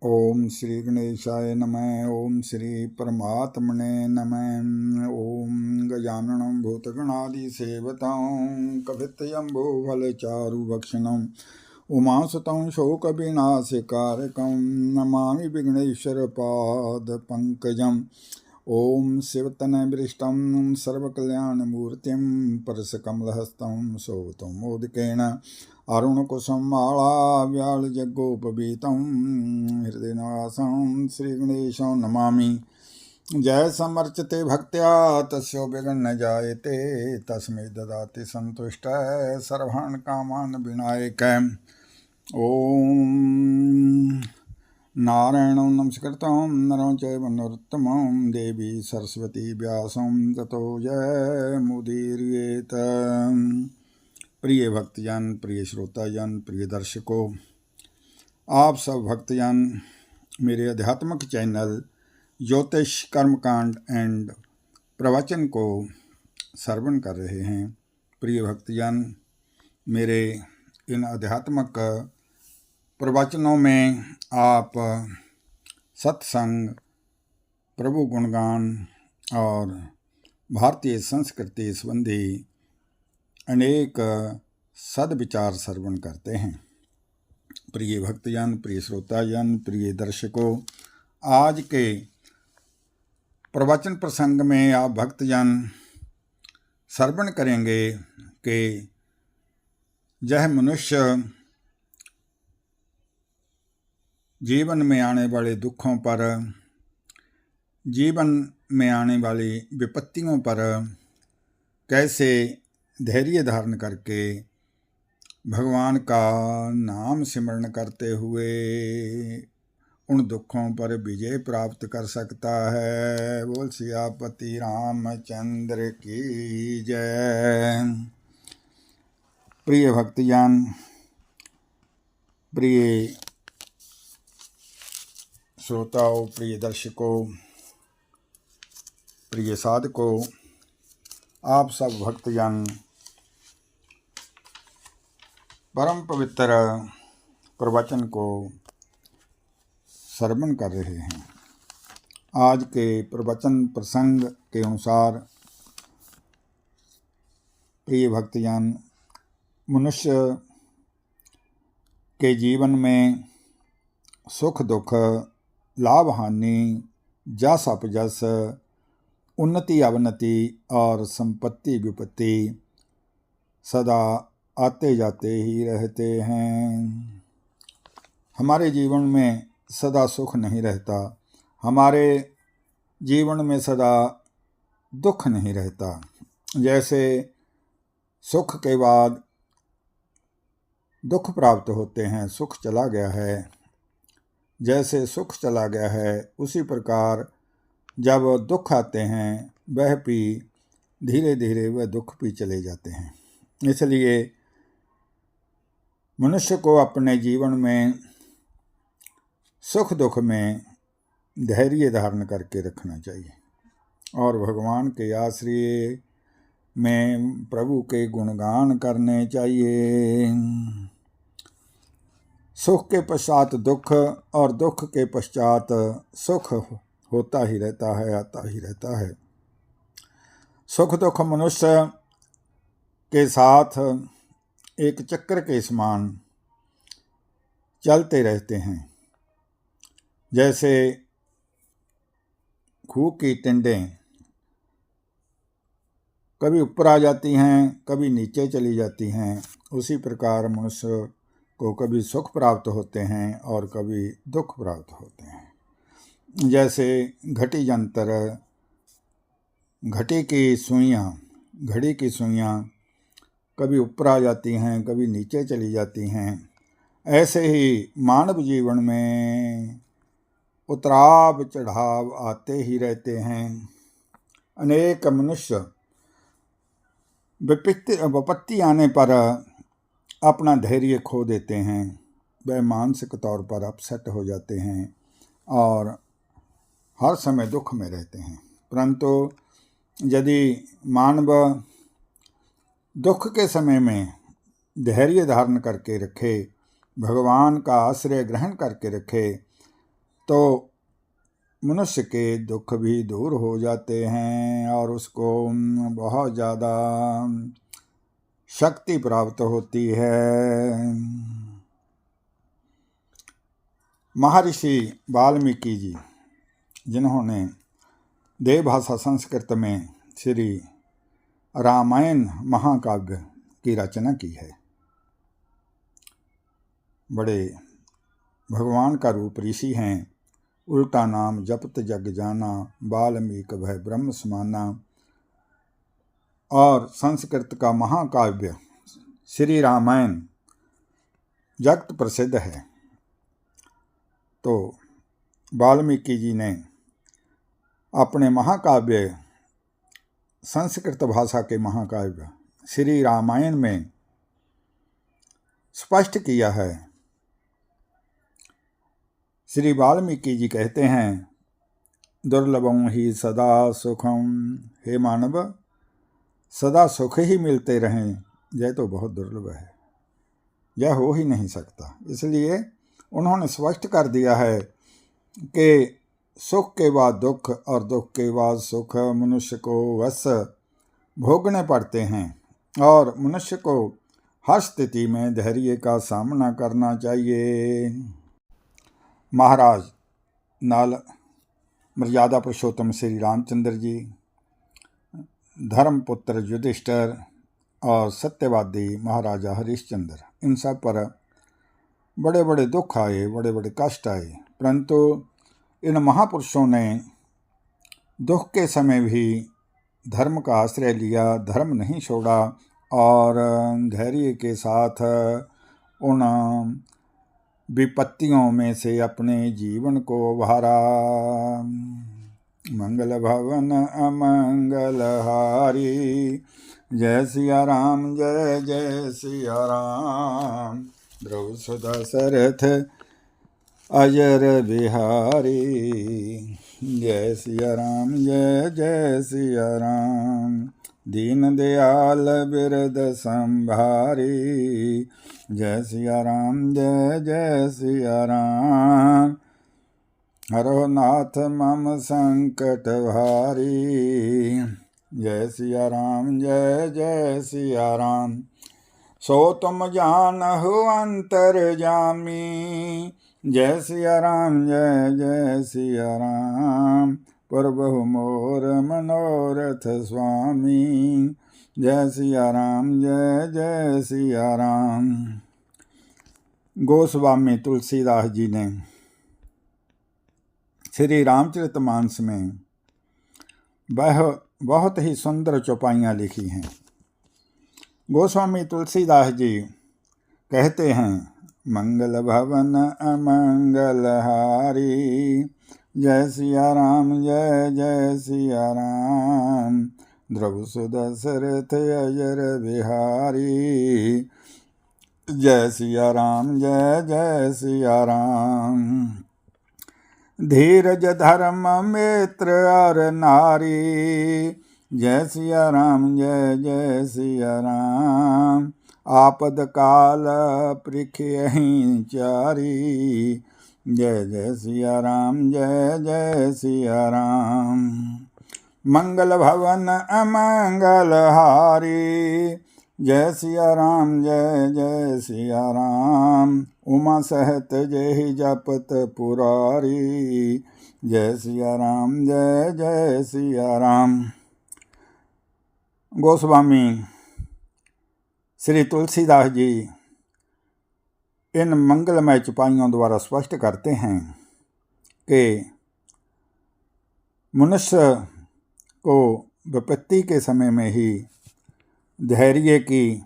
ओम श्री गणेशाय नमः। ओम श्री परमात्मने नमः। ओम गजाननं भूतगणादिसेवतं कपितजम्बूफलचारुभक्षणं उमासुतं शोकविनाशकारकं नमामि विघ्नेश्वरपादपङ्कजम्। ओम शिवतनविष्टं सर्वकल्याणमूर्तिं परशकमलहस्तं शोभितं मोदकेन अरुणकुसुमालाव्यालजगोपवीतं हृदयनिवासं श्रीगणेशं नमामि। जय समर्चते भक्त्या तस्यो विघ्न न जायते तस्मै ददाति संतुष्टः सर्वान् कामान् विनायकः। ओम नारायणं नमस्कृतं नरं चैव नरोत्तमं देवी सरस्वती व्यासं ततो जयमुदीरयेत्। प्रिय भक्तजन, प्रिय श्रोताजन, प्रिय दर्शकों, आप सब भक्तजन मेरे आध्यात्मिक चैनल ज्योतिष कर्मकांड एंड प्रवचन को श्रवण कर रहे हैं। प्रिय भक्तजन, मेरे इन आध्यात्मिक प्रवचनों में आप सत्संग, प्रभु गुणगान और भारतीय संस्कृति संबंधी अनेक सद्विचार श्रवण करते हैं। प्रिय भक्तजन, प्रिय श्रोताजन, प्रिय दर्शकों, आज के प्रवचन प्रसंग में आप भक्तजन श्रवण करेंगे कि यह मनुष्य जीवन में आने वाले दुखों पर, जीवन में आने वाली विपत्तियों पर कैसे धैर्य धारण करके भगवान का नाम सिमरण करते हुए उन दुखों पर विजय प्राप्त कर सकता है। बोल सियापति रामचंद्र की जय। प्रिय भक्तजन, प्रिय श्रोताओं, प्रिय दर्शकों, प्रिय साधकों, आप सब भक्तजन परम पवित्र प्रवचन को श्रवण कर रहे हैं। आज के प्रवचन प्रसंग के अनुसार प्रिय भक्तजन, मनुष्य के जीवन में सुख दुख, लाभ हानि, जस अपजस, उन्नति अवनति और संपत्ति विपत्ति सदा आते जाते ही रहते हैं। हमारे जीवन में सदा सुख नहीं रहता, हमारे जीवन में सदा दुख नहीं रहता। जैसे सुख के बाद दुख प्राप्त होते हैं, सुख चला गया है, जैसे सुख चला गया है उसी प्रकार जब दुख आते हैं वह भी धीरे धीरे वह दुख भी चले जाते हैं। इसलिए मनुष्य को अपने जीवन में सुख दुख में धैर्य धारण करके रखना चाहिए और भगवान के आश्रय में प्रभु के गुणगान करने चाहिए। सुख के पश्चात दुख और दुख के पश्चात सुख होता ही रहता है, आता ही रहता है। सुख दुख मनुष्य के साथ एक चक्र के समान चलते रहते हैं। जैसे खूह की टिंडें कभी ऊपर आ जाती हैं, कभी नीचे चली जाती हैं, उसी प्रकार मनुष्य को कभी सुख प्राप्त होते हैं और कभी दुख प्राप्त होते हैं। जैसे घटी यंत्र, घटी की सुइयाँ, घड़ी की सुइयाँ कभी ऊपर आ जाती हैं, कभी नीचे चली जाती हैं। ऐसे ही मानव जीवन में उतराव चढ़ाव आते ही रहते हैं। अनेक मनुष्य विपत्ति आने पर अपना धैर्य खो देते हैं, वह मानसिक तौर पर अपसेट हो जाते हैं और हर समय दुख में रहते हैं। परंतु यदि मानव दुख के समय में धैर्य धारण करके रखे, भगवान का आश्रय ग्रहण करके रखे, तो मनुष्य के दुख भी दूर हो जाते हैं और उसको बहुत ज़्यादा शक्ति प्राप्त होती है। महर्षि वाल्मीकि जी, जिन्होंने देवभाषा संस्कृत में श्री रामायण महाकाव्य की रचना की है, बड़े भगवान का रूप ऋषि हैं। उल्टा नाम जपत जग जाना, वाल्मीक भय ब्रह्म समाना। और संस्कृत का महाकाव्य श्री रामायण जगत प्रसिद्ध है। तो वाल्मीकि जी ने अपने महाकाव्य, संस्कृत भाषा के महाकाव्य श्री रामायण में स्पष्ट किया है। श्री वाल्मीकि जी कहते हैं, दुर्लभं ही सदा सुखम। हे मानव, सदा सुख ही मिलते रहें, यह तो बहुत दुर्लभ है, यह हो ही नहीं सकता। इसलिए उन्होंने स्पष्ट कर दिया है कि सुख के बाद दुख और दुख के बाद सुख मनुष्य को वश भोगने पड़ते हैं और मनुष्य को हर स्थिति में धैर्य का सामना करना चाहिए। महाराज नाल मर्यादा पुरुषोत्तम श्री रामचंद्र जी, धर्मपुत्र युधिष्ठिर और सत्यवादी महाराजा हरिश्चंद्र, इन सब पर बड़े बड़े दुख आए, बड़े बड़े कष्ट आए, परंतु इन महापुरुषों ने दुख के समय भी धर्म का आश्रय लिया, धर्म नहीं छोड़ा और धैर्य के साथ उन विपत्तियों में से अपने जीवन को उभारा। मंगल भवन अमंगल हारी, जय सिया राम जय जय सिया राम। ध्रुव सुधा सरथ अजर बिहारी, जय सिया राम जय जय सिया राम। दीन दयाल बिरद संभारी, जय सिया राम जय जय सिया राम। हरो नाथ मम संकट भारी, जय सिया राम जय जय सिया राम। सो तुम जानहु अंतर जामी, जय सिया राम जय जय सिया राम। प्रभु मोर मनोरथ स्वामी, जय सिया राम जय जय सिया राम। गोस्वामी तुलसीदास जी ने श्री रामचरितमानस में बहुत ही सुंदर चौपाइयाँ लिखी हैं। गोस्वामी तुलसीदास जी कहते हैं, मंगल भवन अमंगल हारी, जय सिया राम जय जय सिया राम। ध्रुव सुदशरथ अजर बिहारी, जय सिया राम जय जय सिया राम। धीरज धर्म मित्र और नारी, जय सिया राम जय जय सिया राम। आपद काल पृखयहि चारी, जय जय सिया राम जय जय सिया राम। मंगल भवन अमंगल हारी, जय सिया राम जय जय सिया राम। उमा सहत जय जपत पुरारी, जय सिया राम जय जय सिया राम। गोस्वामी श्री तुलसीदास जी इन मंगलमय चौपाइयों द्वारा स्पष्ट करते हैं कि मनुष्य को विपत्ति के समय में ही धैर्य की,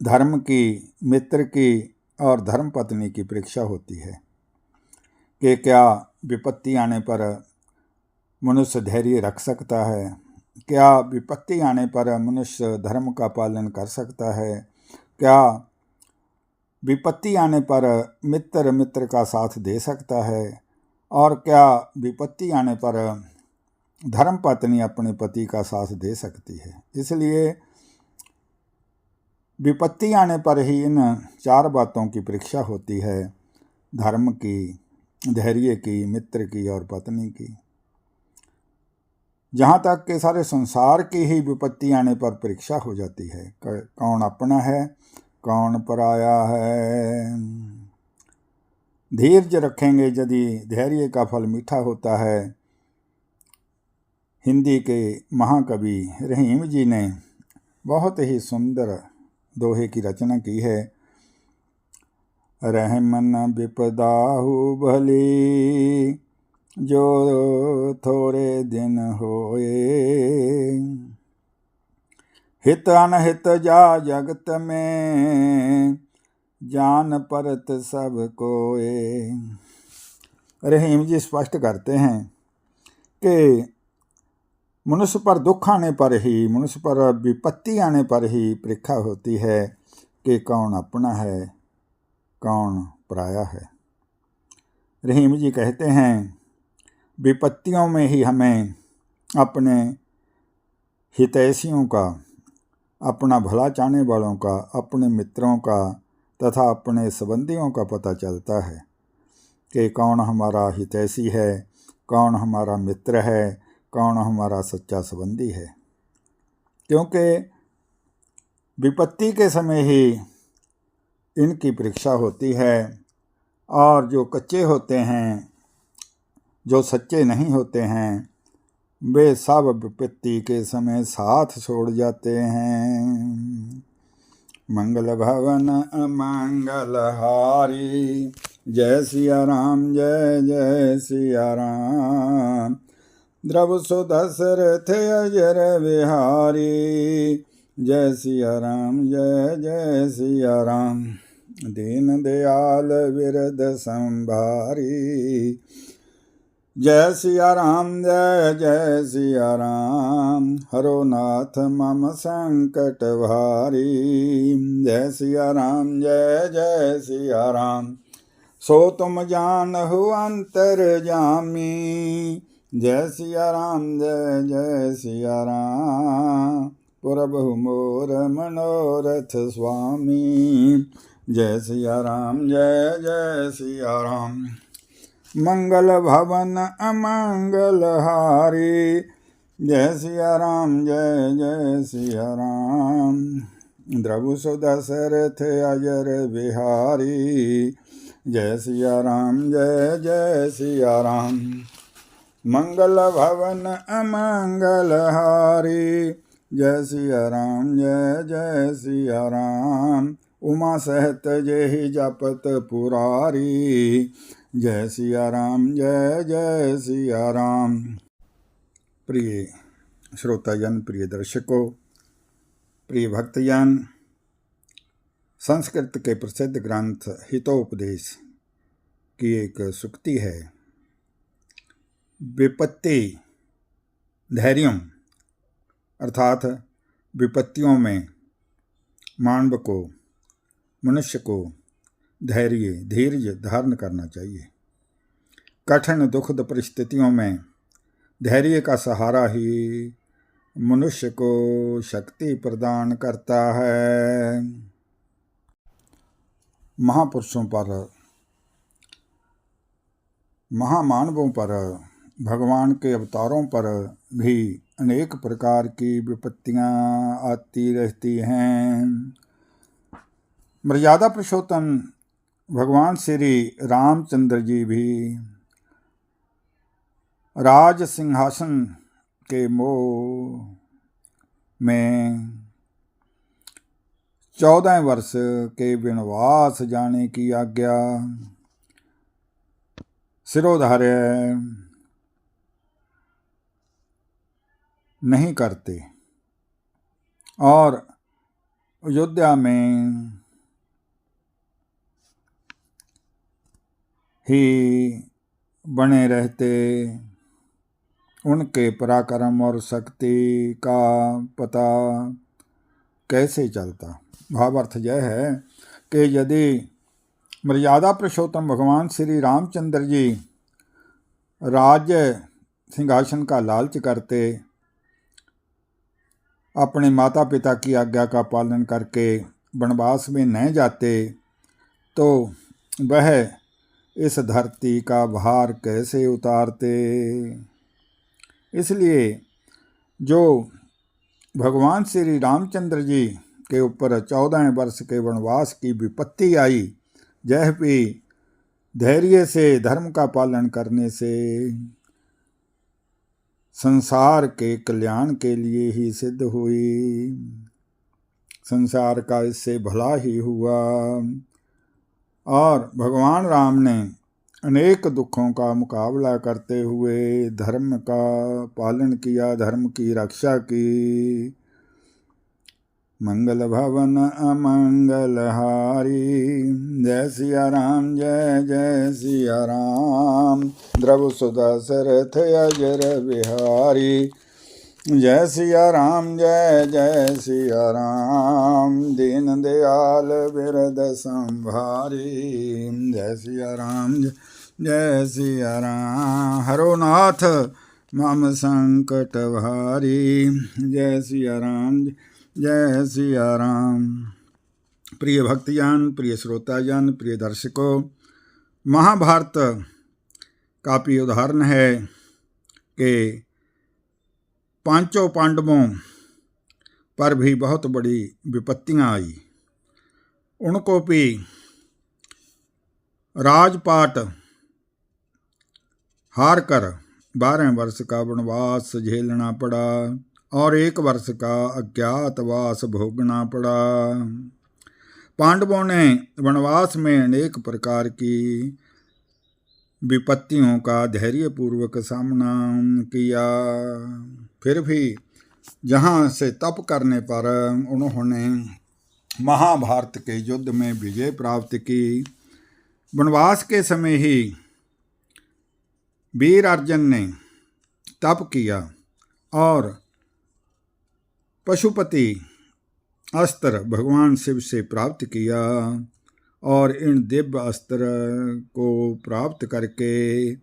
धर्म की, मित्र की और धर्मपत्नी की परीक्षा होती है कि क्या विपत्ति आने पर मनुष्य धैर्य रख सकता है, क्या विपत्ति आने पर मनुष्य धर्म का पालन कर सकता है, क्या विपत्ति आने पर मित्र मित्र का साथ दे सकता है और क्या विपत्ति आने पर धर्मपत्नी अपने पति का साथ दे सकती है। इसलिए विपत्ति आने पर ही इन चार बातों की परीक्षा होती है, धर्म की, धैर्य की, मित्र की और पत्नी की। जहाँ तक कि सारे संसार की ही विपत्ति आने पर परीक्षा हो जाती है, कौन अपना है कौन पराया है। धीर्य रखेंगे यदि धैर्य का फल मीठा होता है। हिंदी के महाकवि रहीम जी ने बहुत ही सुंदर दोहे की रचना की है। रहमन विपदाहु भली, जो थोड़े दिन होए। हित अनहित जा जगत में, जान परत सब कोए। रहीम जी स्पष्ट करते हैं कि मनुष्य पर दुख आने पर ही, मनुष्य पर विपत्ति आने पर ही परीक्षा होती है कि कौन अपना है कौन पराया है। रहीम जी कहते हैं विपत्तियों में ही हमें अपने हितैषियों का, अपना भला चाहने वालों का, अपने मित्रों का तथा अपने संबंधियों का पता चलता है कि कौन हमारा हितैषी है, कौन हमारा मित्र है, कौन हमारा सच्चा संबंधी है। क्योंकि विपत्ति के समय ही इनकी परीक्षा होती है और जो कच्चे होते हैं, जो सच्चे नहीं होते हैं, वे सब विपत्ति के समय साथ छोड़ जाते हैं। मंगल भवन अमंगल हारी, जय सिया राम जय जय सिया राम। द्रव सु दशरथ अजर बिहारी, जय सिया राम जय जय सिया राम। दीन दयाल विरद संभारी, जय सिया राम जय जय सिया राम। हरो नाथ मम संकट भारी, जय सिया राम जय जय सिया राम। सो तुम जानहु अंतर जामी, जय सिया राम जय जय सिया राम। प्रभु मोर मनोरथ स्वामी, जय सिया राम जय जय सिया राम। मंगल भवन अमंगल हारी, जय सिया राम जय जय सिया राम। द्रव सु दशरथ अजर बिहारी, जय सिया राम जय जय सिया राम। मंगल भवन अमंगल हारी, जय सिया राम जय जय सिया राम। उमा सहित जेहि जपत पुरारी, जय सिया राम जय जय सिया राम। प्रिय श्रोताजन, प्रिय दर्शकों, प्रिय भक्तजन, संस्कृत के प्रसिद्ध ग्रंथ हितोपदेश की एक सूक्ति है। विपत्ति धैर्यम, अर्थात विपत्तियों में मानव को, मनुष्य को धैर्य धारण करना चाहिए। कठिन दुखद परिस्थितियों में धैर्य का सहारा ही मनुष्य को शक्ति प्रदान करता है। महापुरुषों पर, महामानवों पर, भगवान के अवतारों पर भी अनेक प्रकार की विपत्तियां आती रहती हैं। मर्यादा पुरुषोत्तम भगवान श्री रामचंद्र जी भी राज सिंहासन के मोह में 14 वर्ष के वनवास जाने की आज्ञा शिरोधार्य नहीं करते और अयोध्या में ही बने रहते। उनके पराक्रम और शक्ति का पता कैसे चलता? भावार्थ यह है कि यदि मर्यादा पुरुषोत्तम भगवान श्री रामचंद्र जी राज्य सिंहासन का लालच करते, अपने माता पिता की आज्ञा का पालन करके वनवास में न जाते, तो वह इस धरती का भार कैसे उतारते। इसलिए जो भगवान श्री रामचंद्र जी के ऊपर 14 वर्ष के वनवास की विपत्ति आई, यह भी धैर्य से धर्म का पालन करने से संसार के कल्याण के लिए ही सिद्ध हुई। संसार का इससे भला ही हुआ और भगवान राम ने अनेक दुखों का मुकाबला करते हुए धर्म का पालन किया, धर्म की रक्षा की। मंगल भवन अमंगल हारी, जय सिया राम जय जय सिया राम। द्रव सुदशरथ अजर बिहारी, जय सिया राम जय जय सिया राम। दीन दयाल बिरद संभारी, जय सिया राम जय सिया राम। हरो नाथ मम संकट भारी, जय सिया राम जय सिया राम। प्रिय भक्तजन, प्रिय श्रोताजन, प्रिय दर्शकों, महाभारत काफी उदाहरण है कि पांचों पांडवों पर भी बहुत बड़ी विपत्तियां आई। उनको भी राजपाट हार कर 12 वर्ष का वनवास झेलना पड़ा और 1 वर्ष का अज्ञातवास भोगना पड़ा। पांडवों ने वनवास में अनेक प्रकार की विपत्तियों का धैर्यपूर्वक सामना किया। फिर भी जहाँ से तप करने पर उन्होंने महाभारत के युद्ध में विजय प्राप्त की। वनवास के समय ही वीर अर्जुन ने तप किया और पशुपति अस्त्र भगवान शिव से प्राप्त किया और इन दिव्य अस्त्र को प्राप्त करके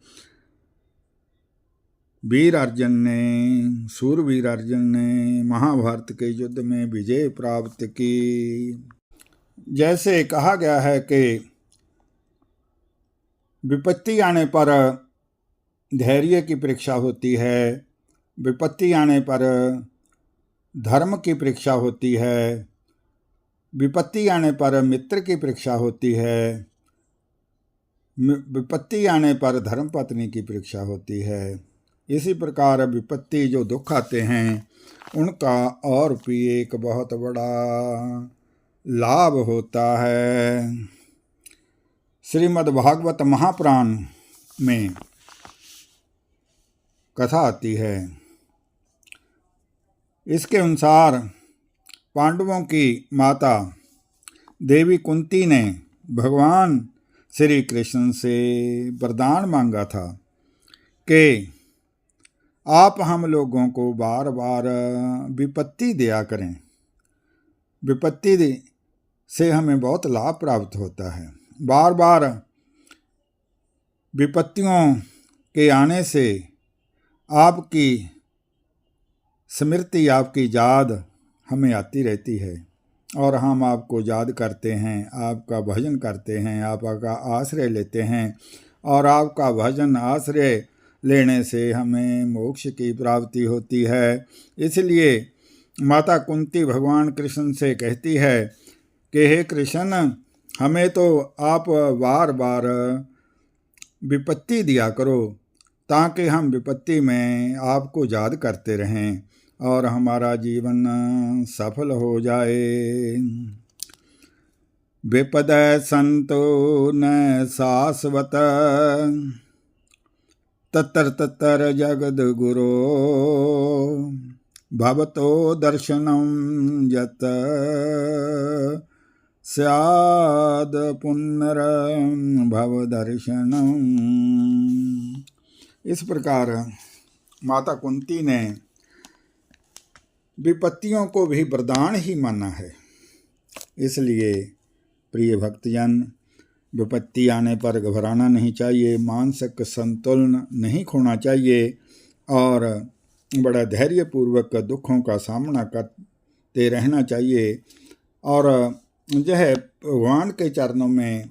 सूरवीर अर्जुन ने महाभारत के युद्ध में विजय प्राप्त की। जैसे कहा गया है कि विपत्ति आने पर धैर्य की परीक्षा होती है, विपत्ति आने पर धर्म की परीक्षा होती है, विपत्ति आने पर मित्र की परीक्षा होती है, विपत्ति आने पर धर्मपत्नी की परीक्षा होती है। इसी प्रकार विपत्ति जो दुख आते हैं उनका और भी एक बहुत बड़ा लाभ होता है। श्रीमद् भागवत महापुराण में कथा आती है। इसके अनुसार पांडवों की माता देवी कुंती ने भगवान श्री कृष्ण से वरदान मांगा था कि आप हम लोगों को बार बार विपत्ति दिया करें, विपत्ति से हमें बहुत लाभ प्राप्त होता है। बार बार विपत्तियों के आने से आपकी स्मृति, आपकी याद हमें आती रहती है और हम आपको याद करते हैं, आपका भजन करते हैं, आपका आश्रय लेते हैं और आपका भजन आश्रय लेने से हमें मोक्ष की प्राप्ति होती है। इसलिए माता कुंती भगवान कृष्ण से कहती है कि हे कृष्ण, हमें तो आप बार बार विपत्ति दिया करो ताकि हम विपत्ति में आपको याद करते रहें और हमारा जीवन सफल हो जाए। विपद संतो न शाश्वत, ततर ततर जगद गुरो, भवतो दर्शनम यत स्याद पुनरं भव दर्शनम। इस प्रकार माता कुंती ने विपत्तियों को भी वरदान ही माना है। इसलिए प्रिय भक्तजन, विपत्ति आने पर घबराना नहीं चाहिए, मानसिक संतुलन नहीं खोना चाहिए और बड़ा धैर्यपूर्वक दुखों का सामना करते रहना चाहिए और यह भगवान के चरणों में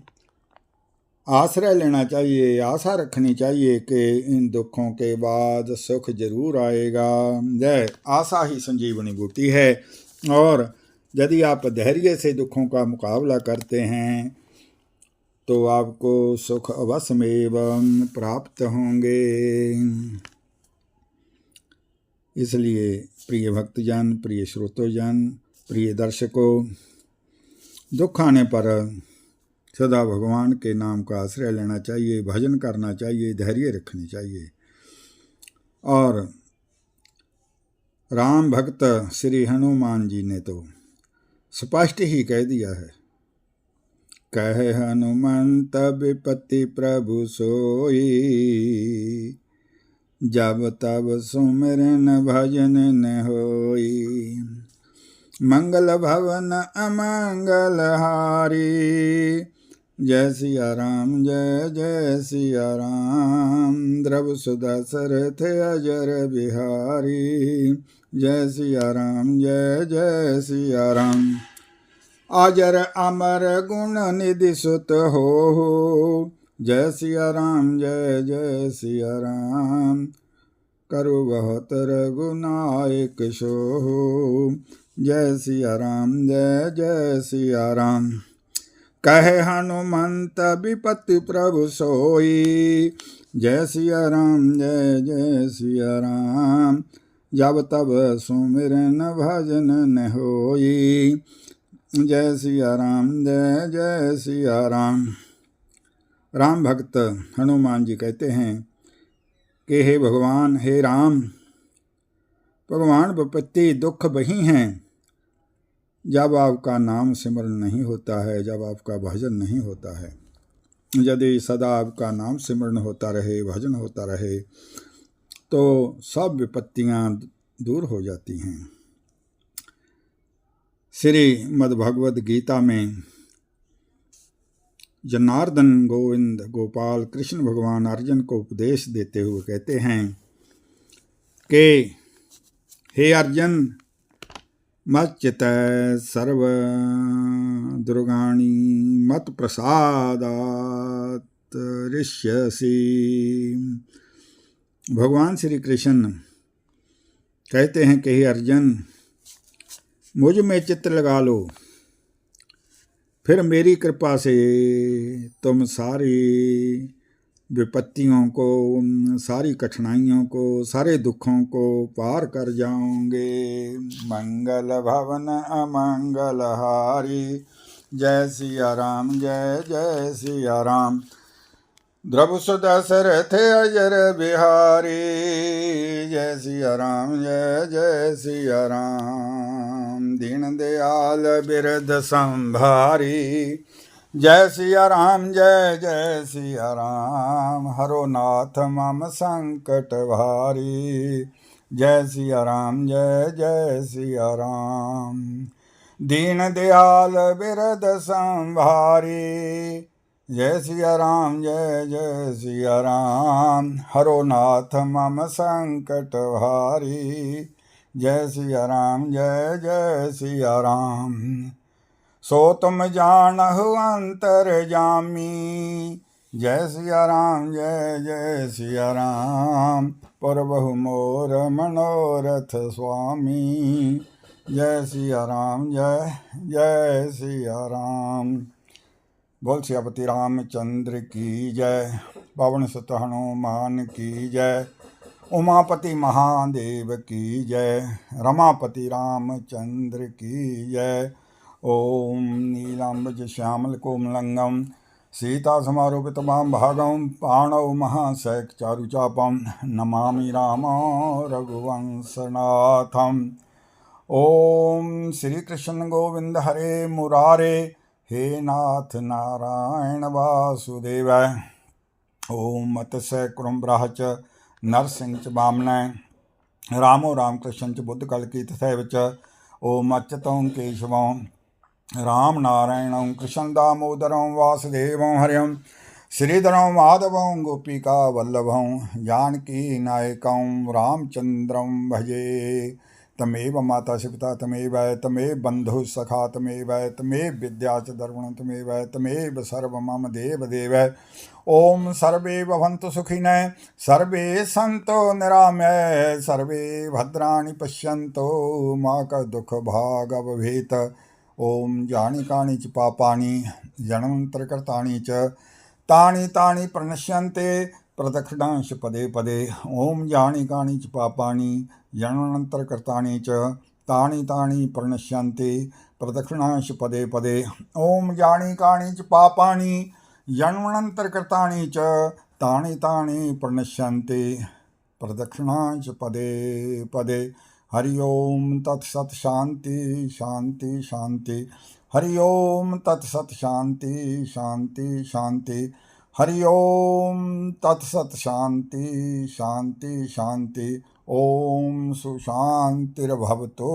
आश्रय लेना चाहिए, आशा रखनी चाहिए कि इन दुखों के बाद सुख जरूर आएगा। जय आशा ही संजीवनी बूटी है, और यदि आप धैर्य से दुखों का मुकाबला करते हैं तो आपको सुख अवश्यमेव प्राप्त होंगे। इसलिए प्रिय भक्तजन, प्रिय श्रोतोजन, प्रिय दर्शकों, दुख आने पर सदा भगवान के नाम का आश्रय लेना चाहिए, भजन करना चाहिए, धैर्य रखनी चाहिए। और राम भक्त श्री हनुमान जी ने तो स्पष्ट ही कह दिया है, कहे हनुमंत विपत्ति प्रभु सोई, जब तब सुमिरन भजन न होई, मंगल भवन अमंगल हारी, जय सिया राम जय जय सिया राम, द्रव सुधा सरथ अजर बिहारी, जय सिया राम जय जय सिया राम, अजर अमर गुण निधि सुत हो, जय सिया राम जय जय सिया राम, करु बहुत रघुनायक सो, जय सिया राम जय जय सिया राम, कहे हनुमंत विपत्ति प्रभु सोई, जय सिया राम जय जय सिया राम, जब तब सुमिरन भजन न होई, जय सिया राम जय जय सिया राम। राम भक्त हनुमान जी कहते हैं कि हे भगवान, हे राम, भगवान विपत्ति दुख वही हैं जब आपका नाम सिमरन नहीं होता है, जब आपका भजन नहीं होता है। यदि सदा आपका नाम सिमरन होता रहे, भजन होता रहे, तो सब विपत्तियां दूर हो जाती हैं। श्री मद्भगवद गीता में जनार्दन गोविंद गोपाल कृष्ण भगवान अर्जुन को उपदेश देते हुए कहते हैं कि हे अर्जुन, मच्चित सर्व दुर्गाणि मत प्रसादात ऋष्यसि। भगवान श्री कृष्ण कहते हैं कि हे अर्जुन, मुझ में चित्त लगा लो, फिर मेरी कृपा से तुम सारी विपत्तियों को, सारी कठिनाइयों को, सारे दुखों को पार कर जाओगे। मंगल भवन अमंगल हारी, जय सिया राम जय जय सिया राम, द्रव सुधा सरथ अजर बिहारी, जय सिया राम जय जय सिया राम, दीन दयाल बिरध संभारी, जय सिया राम जय जय सिया राम, हरो नाथ मम संकट भारी, जय सिया राम जय जय सिया राम, दीन दयाल बिरध संभारी, जय सिया राम जय जय सिया राम, हरो नाथ मम संकट भारी, जय सिया राम जय जय सिया राम, सो तुम जानहु अंतर जामी, जय सिया राम जय जय सिया राम, प्रभु मोर मनोरथ स्वामी, जय सिया राम जय जय सिया राम। बोल सियापति रामचंद्र की जय, पवन सुत हनुमान की जय, उमापति महादेव की जय, रमापति रामचंद्र की जय। ओम नीलांबज श्यामल कोमलंगम सीता समारोपित मां भागम, पाणौ महाशैक चारुचापम, नमामि राम रघुवंशनाथम। ओम श्री कृष्ण गोविंद हरे मुरारे, हे नाथ नारायण वासुदेव। ओम मत्स्य कुरुम्ब्रः च नरसिंह च वामनः, रामो रामकृष्ण च बुद्धकल्की तथैव च। ओम अच्युतं केशवं राम नारायणं कृष्ण दामोदरं वासुदेवं हरिं, श्रीधरं माधवं गोपिका वल्लभं, जानकी नायकं रामचंद्रं भजे। तमेव माता च पिता तमेव तमेव बंधु सखा तमेव तमेव विद्या च दर्पण तमेव तमेव सर्व मम देव देव। ओम सर्वे भवन्तु सुखिनः सर्वे सन्तु निरामय सर्वे भद्राणि पश्यन्तु मा दुख भाग भवेत्। ओम जानिकानि च पापानि जन्मान्तरकृतानि च तानि तानि प्रणश्यन्ते प्रदक्षिणांश पदे पदे। ओम जानिकानि च पापानि जन्मान्तरकृतानि च तानि तानि प्रणश्यन्ते प्रदक्षिणांश पदे पदे। ओम जानिकानि च पापानि जन्मान्तरकृतानि च तानि तानि प्रणश्यन्ते प्रदक्षिणांश पदे पदे। हरि ओम तत्सत शांति शांति शांति। हरि ओम तत्सत शांति शांति शांति। हरि ओम तत्सत शांति शांति शांति। ओम सुशांतिर्भवतु।